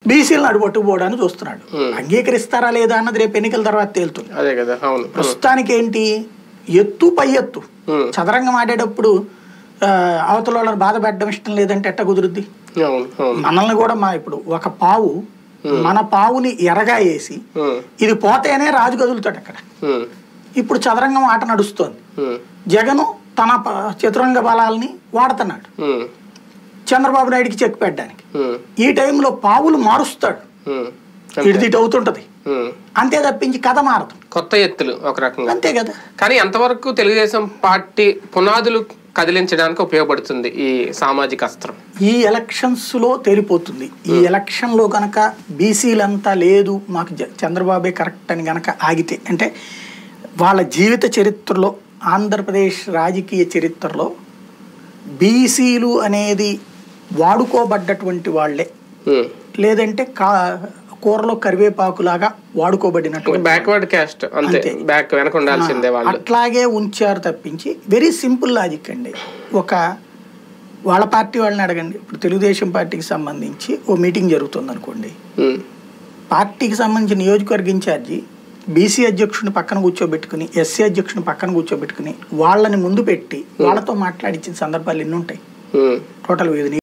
బీసీలను అడుగొట్టుకుపోవడానికి చూస్తున్నాడు. అంగీకరిస్తారా లేదా అన్నది రేపు ఎన్నికల తర్వాత తేలుతుంది. ప్రస్తుతానికి ఏంటి, ఎత్తు పై ఎత్తు చదరంగం ఆడేటప్పుడు అవతల వాళ్ళని బాధ పెట్టడం ఇష్టం లేదంటే ఎట్ట కుదురుద్ది? మనల్ని కూడా ఇప్పుడు ఒక పావు మన పావుని ఎరగా వేసి ఇది పోతేనే రాజు కదులుతాడు అక్కడ. ఇప్పుడు చదరంగం ఆట నడుస్తోంది. జగను తన చతురంగ బలాల్ని వాడుతున్నాడు చంద్రబాబు నాయుడికి చెక్ పెట్టడానికి. ఈ టైంలో పావులు మారుస్తాడు, ఇటు అవుతుంటది, అంతే తప్పించి కథ మారదు. కొత్త ఎత్తులు ఒక రకంగా అంతే కదా. కానీ ఎంతవరకు తెలుగుదేశం పార్టీ పునాదులు కదిలించడానికి ఉపయోగపడుతుంది ఈ సామాజిక అస్త్రం? ఈ ఎలక్షన్స్ లో తేలిపోతుంది. ఈ ఎలక్షన్ లో కనుక బీసీలంతా లేదు మాకు చంద్రబాబే కరెక్ట్ అని గనక ఆగితే, అంటే వాళ్ళ జీవిత చరిత్రలో ఆంధ్రప్రదేశ్ రాజకీయ చరిత్రలో బీసీలు అనేది వాడుకోబడ్డటువంటి వాళ్లే, లేదంటే కూరలో కరివేపాకులాగా వాడుకోబడినట్టు బ్యాక్వర్డ్ క్యాస్ట్, అంతే, బ్యాక్ వెనక ఉండాల్సిందే వాళ్ళు, అట్లాగే ఉంచారు తప్పించి. వెరీ సింపుల్ లాజిక్ అండి. వాళ్ళ పార్టీ వాళ్ళని అడగండి. ఇప్పుడు తెలుగుదేశం పార్టీకి సంబంధించి ఓ మీటింగ్ జరుగుతుంది అనుకోండి, పార్టీకి సంబంధించిన నియోజకవర్గ ఇన్ఛార్జి బీసీ అధ్యక్షుడిని పక్కన కూర్చోబెట్టుకుని, ఎస్సీ అధ్యక్షుడిని పక్కన కూర్చోబెట్టుకుని వాళ్ళని ముందు పెట్టి వాళ్ళతో మాట్లాడించిన సందర్భాలు ఎన్ని ఉంటాయి టోటల్